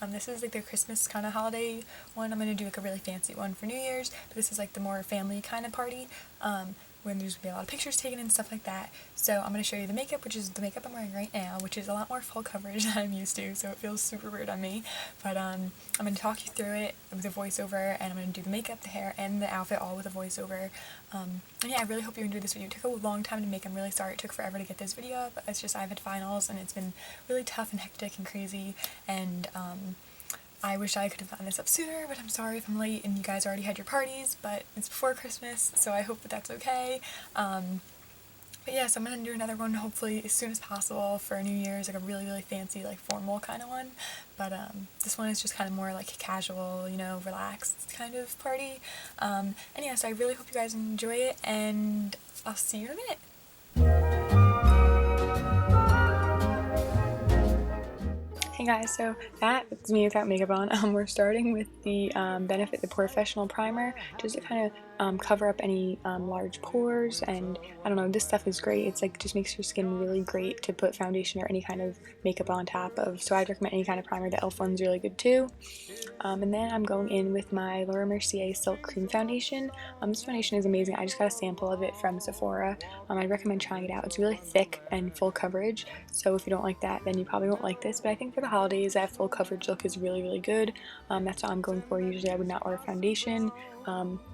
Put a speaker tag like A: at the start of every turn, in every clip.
A: This is like the Christmas kind of holiday one. I'm going to do like a really fancy one for New Year's, but this is like the more family kind of party, when there's going to be a lot of pictures taken and stuff like that. So I'm going to show you the makeup, which is the makeup I'm wearing right now, which is a lot more full coverage than I'm used to, so it feels super weird on me. But I'm going to talk you through it with a voiceover, and I'm going to do the makeup, the hair, and the outfit all with a voiceover. And yeah, I really hope you enjoyed this video. It took a long time to make. I'm really sorry it took forever to get this video up. It's just I've had finals, and it's been really tough and hectic and crazy, and I wish I could have gotten this up sooner, but I'm sorry if I'm late and you guys already had your parties, but it's before Christmas, so I hope that that's okay. But yeah, so I'm gonna do another one hopefully as soon as possible for New Year's, like a really, really fancy, like formal kind of one. But this one is just kind of more like casual, you know, relaxed kind of party. And yeah, so I really hope you guys enjoy it, and I'll see you in a minute. Hey guys, so that's me without makeup on. We're starting with the Benefit the POREfessional primer, just to kind of cover up any large pores, and I don't know, this stuff is great. It's like just makes your skin really great to put foundation or any kind of makeup on top of, so I'd recommend any kind of primer. The e.l.f. one's really good too. And then I'm going in with my Mercier Silk Cream Foundation. This foundation is amazing. I just got a sample of it from Sephora. I'd recommend trying it out. It's really thick and full coverage, so if you don't like that, then you probably won't like this, but I think for the holidays, that full coverage look is really, really good. That's what I'm going for. Usually I would not wear foundation,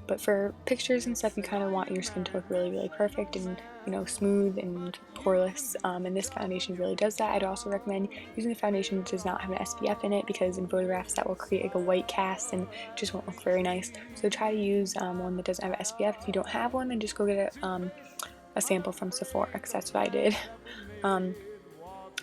A: but for pictures and stuff, you kind of want your skin to look really, really perfect and, you know, smooth and poreless, and this foundation really does that. I'd also recommend using a foundation that does not have an SPF in it, because in photographs that will create like a white cast and it just won't look very nice. So try to use one that doesn't have an SPF. If you don't have one, then just go get a sample from Sephora, because that's what I did.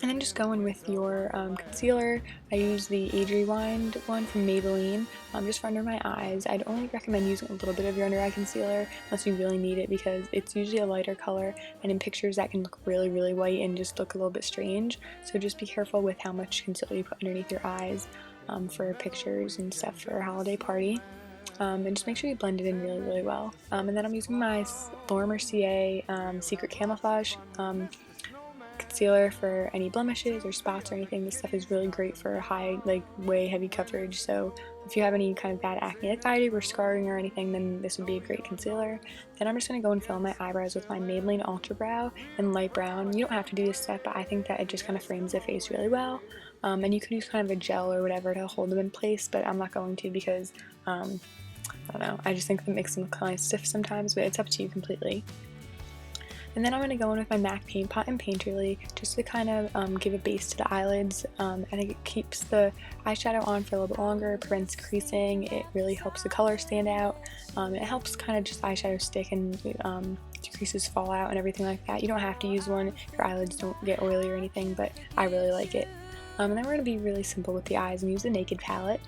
A: And then just go in with your concealer. I use the Age Rewind one from Maybelline, just for under my eyes. I'd only recommend using a little bit of your under eye concealer unless you really need it, because it's usually a lighter color, and in pictures that can look really, really white and just look a little bit strange. So just be careful with how much concealer you put underneath your eyes for pictures and stuff for a holiday party. And just make sure you blend it in really, really well. And then I'm using my Laura Mercier Secret Camouflage concealer for any blemishes or spots or anything. This stuff is really great for high, like way heavy coverage, so if you have any kind of bad acne like I do or scarring or anything, then this would be a great concealer. Then I'm just going to go and fill my eyebrows with my Maybelline Ultra-brow in light brown. You don't have to do this step, but I think that it just kind of frames the face really well. And you could use kind of a gel or whatever to hold them in place, but I'm not going to, because I don't know, I just think that makes them look kind of stiff sometimes, but it's up to you completely. And then I'm going to go in with my MAC Paint Pot and Painterly just to kind of give a base to the eyelids. I think it keeps the eyeshadow on for a little bit longer, prevents creasing, it really helps the color stand out, it helps kind of just eyeshadow stick and creases fall out and everything like that. You don't have to use one if your eyelids don't get oily or anything, but I really like it. And then we're going to be really simple with the eyes and use the Naked palette.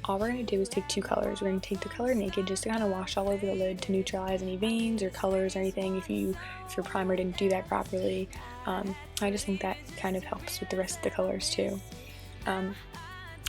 A: All we're going to do is take two colors. We're going to take the color Naked just to kind of wash all over the lid to neutralize any veins or colors or anything if your primer didn't do that properly. I just think that kind of helps with the rest of the colors too. And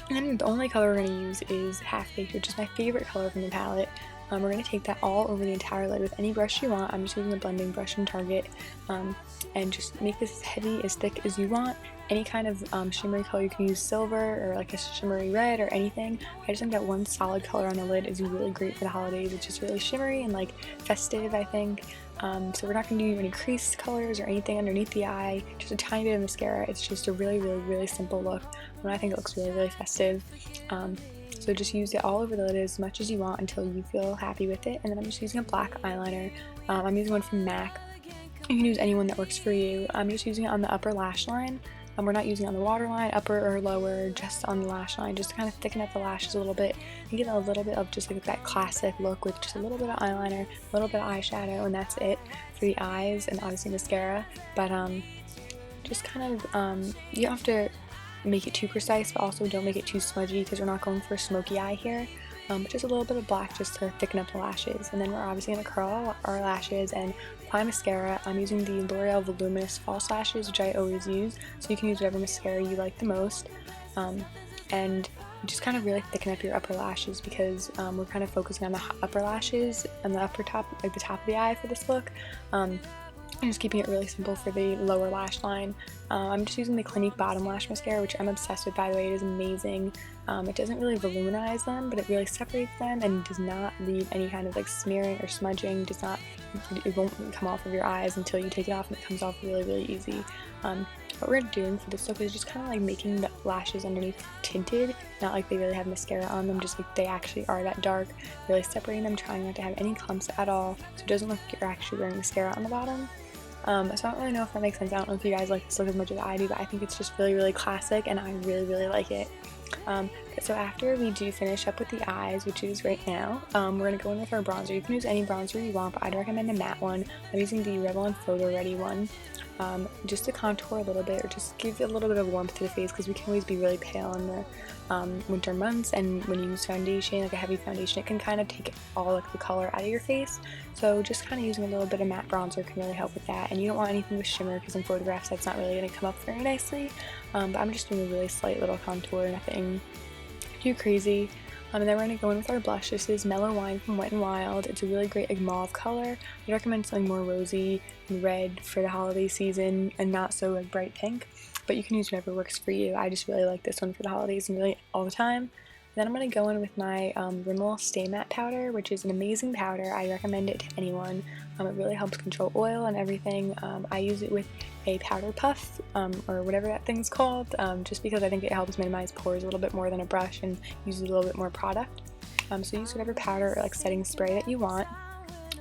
A: then the only color we're going to use is Half-Baked, which is my favorite color from the palette. We're going to take that all over the entire lid with any brush you want. I'm just using a blending brush from Target, and just make this as heavy, as thick as you want. Any kind of shimmery color, you can use silver or like a shimmery red or anything. I just think that one solid color on the lid is really great for the holidays. It's just really shimmery and like festive, I think. So we're not going to do any crease colors or anything underneath the eye, just a tiny bit of mascara. It's just a really, really, really simple look, and I think it looks really, really festive. So just use it all over the lid as much as you want until you feel happy with it. And then I'm just using a black eyeliner. I'm using one from MAC. You can use any one that works for you. I'm just using it on the upper lash line. We're not using it on the waterline, upper or lower, just on the lash line, just to kind of thicken up the lashes a little bit and give it a little bit of just like that classic look with just a little bit of eyeliner, a little bit of eyeshadow, and that's it for the eyes, and obviously mascara. But just kind of, you don't have to make it too precise, but also don't make it too smudgy, because we're not going for a smoky eye here. But just a little bit of black just to thicken up the lashes. And then we're obviously going to curl our lashes and apply mascara. I'm using the L'Oreal Voluminous False Lashes, which I always use, so you can use whatever mascara you like the most. And just kind of really thicken up your upper lashes, because we're kind of focusing on the upper lashes and the upper top, like the top of the eye for this look. I'm just keeping it really simple for the lower lash line. I'm just using the Clinique Bottom Lash Mascara, which I'm obsessed with, by the way. It is amazing. It doesn't really voluminize them, but it really separates them and does not leave any kind of like smearing or smudging. It won't come off of your eyes until you take it off, and it comes off really, really easy. What we're doing for this look is just kind of like making the lashes underneath tinted, not like they really have mascara on them, just like they actually are that dark, really separating them, trying not to have any clumps at all, so it doesn't look like you're actually wearing mascara on the bottom. So I don't really know if that makes sense. I don't know if you guys like this look as much as I do, but I think it's just really, really classic, and I really, really like it. So after we do finish up with the eyes, which is right now, we're going to go in with our bronzer. You can use any bronzer you want, but I'd recommend a matte one. I'm using the Revlon Photoready one. Just to contour a little bit, or just give a little bit of warmth to the face, because we can always be really pale in the winter months, and when you use foundation, like a heavy foundation, it can kind of take all like the color out of your face. So just kind of using a little bit of matte bronzer can really help with that. And you don't want anything with shimmer, because in photographs that's not really going to come up very nicely. But I'm just doing a really slight little contour, nothing too crazy. And then we're going to go in with our blush. This is Mellow Wine from Wet n Wild. It's a really great like mauve color. I recommend something more rosy and red for the holiday season, and not so like bright pink, but you can use whatever works for you. I just really like this one for the holidays and really all the time. Then I'm going to go in with my Rimmel Stay Matte powder, which is an amazing powder. I recommend it to anyone. It really helps control oil and everything. I use it with a powder puff, or whatever that thing's called, just because I think it helps minimize pores a little bit more than a brush and uses a little bit more product. So use whatever powder or like setting spray that you want.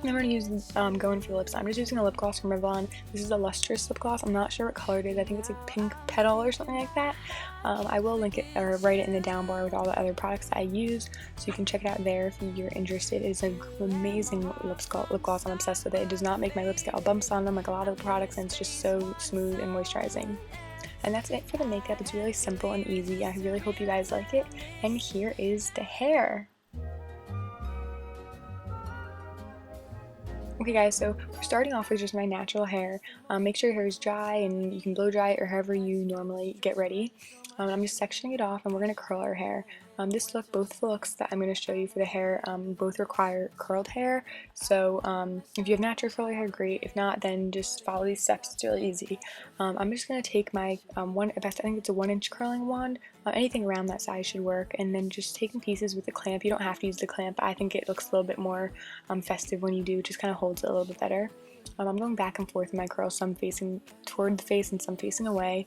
A: And I'm going to use, going for the lips. I'm just using a lip gloss from Revlon. This is a lustrous lip gloss. I'm not sure what color it is. I think it's like pink petal or something like that. I will link it or write it in the down bar with all the other products that I use, so you can check it out there if you're interested. It's an amazing lip gloss. I'm obsessed with it. It does not make my lips get all bumps on them like a lot of the products, and it's just so smooth and moisturizing. And that's it for the makeup. It's really simple and easy. I really hope you guys like it. And here is the hair. Okay guys, so we're starting off with just my natural hair. Make sure your hair is dry, and you can blow dry it or however you normally get ready. I'm just sectioning it off, and we're going to curl our hair. Both the looks that I'm going to show you for the hair, both require curled hair. So if you have natural curly hair, great. If not, then just follow these steps. It's really easy. I'm just going to take my I think it's a 1-inch curling wand. Anything around that size should work, and then just taking pieces with a clamp. You don't have to use the clamp. I think it looks a little bit more festive when you do. It just kind of holds it a little bit better. I'm going back and forth in my curls, some facing toward the face and some facing away.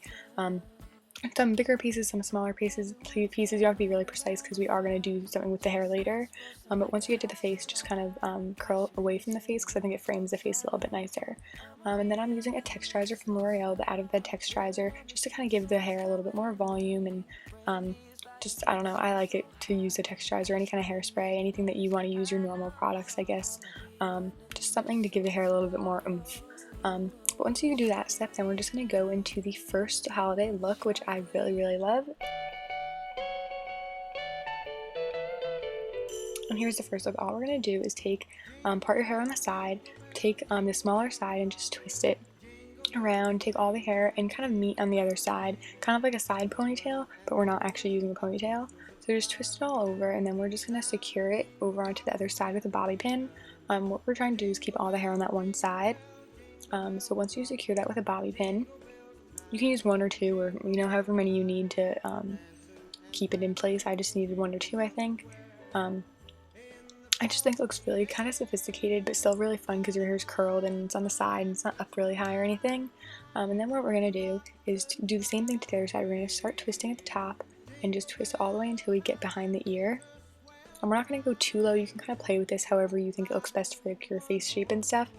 A: Some bigger pieces, some smaller pieces. You have to be really precise, because we are going to do something with the hair later. But once you get to the face, just kind of curl away from the face, because I think it frames the face a little bit nicer. And then I'm using a texturizer from L'Oreal, the Out of Bed Texturizer, just to kind of give the hair a little bit more volume, and I don't know, I like it to use a texturizer, any kind of hairspray, anything that you want to use your normal products, I guess. Just something to give the hair a little bit more oomph. But once you do that step, then we're just going to go into the first holiday look, which I really, really love. And here's the first look. All we're going to do is take, part your hair on the side, take the smaller side and just twist it around, take all the hair and kind of meet on the other side, kind of like a side ponytail, but we're not actually using a ponytail. So just twist it all over, and then we're just going to secure it over onto the other side with a bobby pin. What we're trying to do is keep all the hair on that one side. So once you secure that with a bobby pin, you can use 1 or 2, or however many you need to keep it in place. I just needed 1 or 2, I think. I just think it looks really kind of sophisticated, but still really fun, because your hair's curled and it's on the side and it's not up really high or anything. And then what we're going to do is to do the same thing to the other side. We're going to start twisting at the top and just twist all the way until we get behind the ear. And we're not going to go too low. You can kind of play with this however you think it looks best for like your face shape and stuff.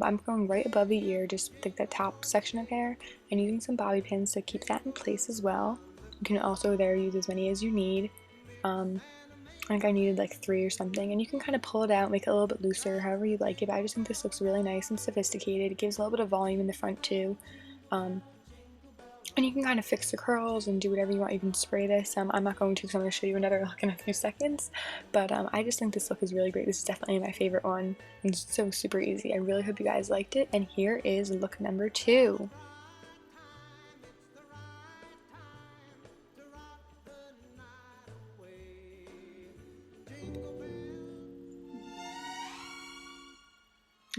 A: I'm going right above the ear, just like that top section of hair, and using some bobby pins to keep that in place as well. You can also there use as many as you need. I think I needed like 3 or something, and you can kind of pull it out, make it a little bit looser, however you like it, but I just think this looks really nice and sophisticated. It gives a little bit of volume in the front too. And you can kind of fix the curls and do whatever you want. You can spray this. I'm not going to, because I'm going to show you another look in a few seconds, but I just think this look is really great. This is definitely my favorite one, and it's so super easy. I really hope you guys liked it, and here is look number 2.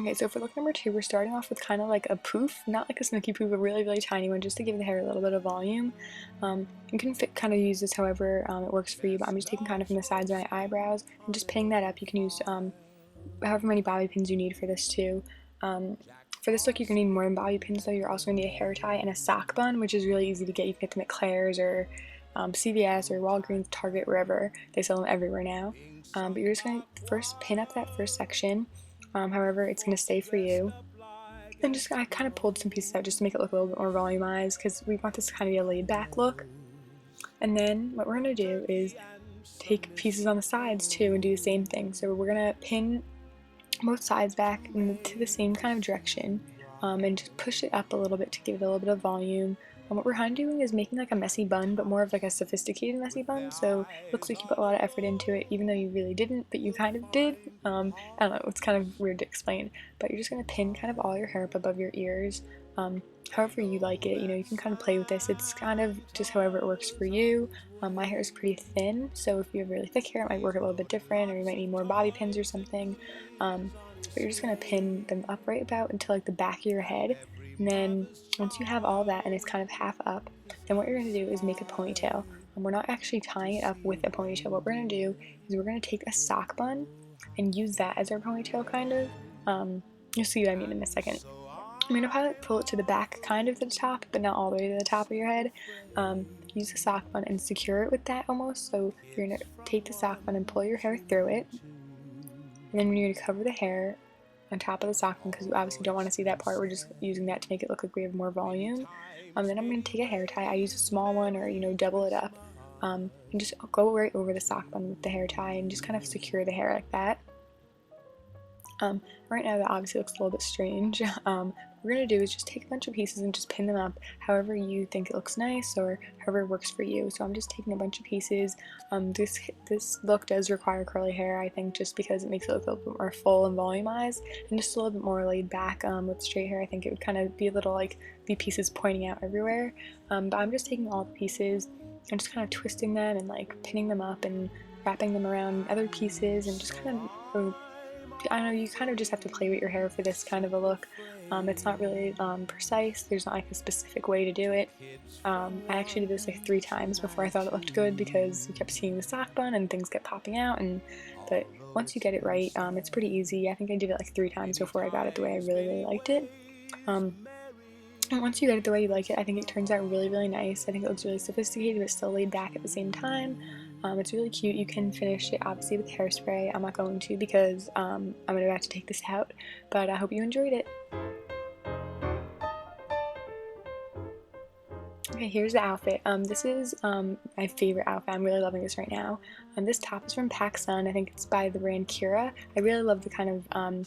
A: Okay, so for look number 2, we're starting off with kind of like a poof, not like a smoky poof, a really, really tiny one, just to give the hair a little bit of volume. You can kind of use this however it works for you, but I'm just taking kind of from the sides of my eyebrows and just pinning that up. You can use however many bobby pins you need for this too. For this look, you're going to need more than bobby pins, though. You're also going to need a hair tie and a sock bun, which is really easy to get. You can get them at Claire's or CVS or Walgreens, Target, wherever. They sell them everywhere now. But you're just going to first pin up that first section, however it's going to stay for you. And just I kind of pulled some pieces out just to make it look a little bit more volumized, because we want this to kind of be a laid back look. And then what we're going to do is take pieces on the sides too and do the same thing. So we're going to pin both sides back to the same kind of direction, and just push it up a little bit to give it a little bit of volume. And what we're kind of doing is making like a messy bun, but more of like a sophisticated messy bun, so it looks like you put a lot of effort into it, even though you really didn't, but you kind of did. I don't know, it's kind of weird to explain, but you're just going to pin kind of all your hair up above your ears, however you like it. You know, you can kind of play with this. It's kind of just however it works for you. My hair is pretty thin, so if you have really thick hair, it might work a little bit different, or you might need more bobby pins or something. But you're just going to pin them up right about until like the back of your head. And then once you have all that and it's kind of half up, then what you're going to do is make a ponytail. And we're not actually tying it up with a ponytail. What we're going to do is we're going to take a sock bun and use that as our ponytail, kind of. You'll see what I mean in a second. I'm going to probably pull it to the back, kind of to the top, but not all the way to the top of your head. Use the sock bun and secure it with that almost. So you're going to take the sock bun and pull your hair through it. And then you're going to cover the hair on top of the sock bun, because you obviously don't want to see that part. We're just using that to make it look like we have more volume. Then I'm going to take a hair tie. I use a small one, or, you know, double it up. And just go right over the sock bun with the hair tie and just kind of secure the hair like that. Right now that obviously looks a little bit strange. What we're going to do is just take a bunch of pieces and just pin them up however you think it looks nice, or however it works for you. So I'm just taking a bunch of pieces. This look does require curly hair, I think, just because it makes it look a little bit more full and volumized, and just a little bit more laid back. With straight hair, I think it would kind of be a little like the pieces pointing out everywhere. But I'm just taking all the pieces and just kind of twisting them and like pinning them up and wrapping them around other pieces, and just kind of, I don't know, you kind of just have to play with your hair for this kind of a look. It's not really precise. There's not like a specific way to do it. I actually did this like 3 times before I thought it looked good, because you kept seeing the sock bun and things kept popping out. But once you get it right, it's pretty easy. I think I did it like 3 times before I got it the way I really, really liked it. And once you get it the way you like it, I think it turns out really, really nice. I think it looks really sophisticated, but still laid back at the same time. It's really cute. You can finish it obviously with hairspray. I'm not going to, because I'm about to take this out, but I hope you enjoyed it. Okay, here's the outfit. This is my favorite outfit. I'm really loving this right now. This top is from Pacsun. I think it's by the brand Kira. I really love the kind of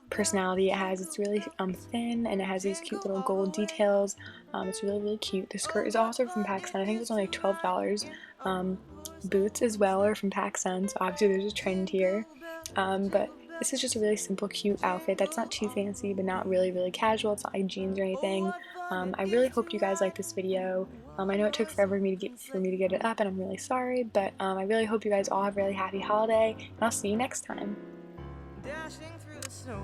A: personality it has. It's really thin, and it has these cute little gold details. It's really, really cute. The skirt is also from Pacsun. I think it was only like $12. Boots as well are from Pacsun, so obviously there's a trend here. But this is just a really simple, cute outfit that's not too fancy, but not really, really casual. It's not like jeans or anything. I really hope you guys like this video. I know it took forever for me to get it up, and I'm really sorry, but I really hope you guys all have a really happy holiday, and I'll see you next time. Dashing through the snow.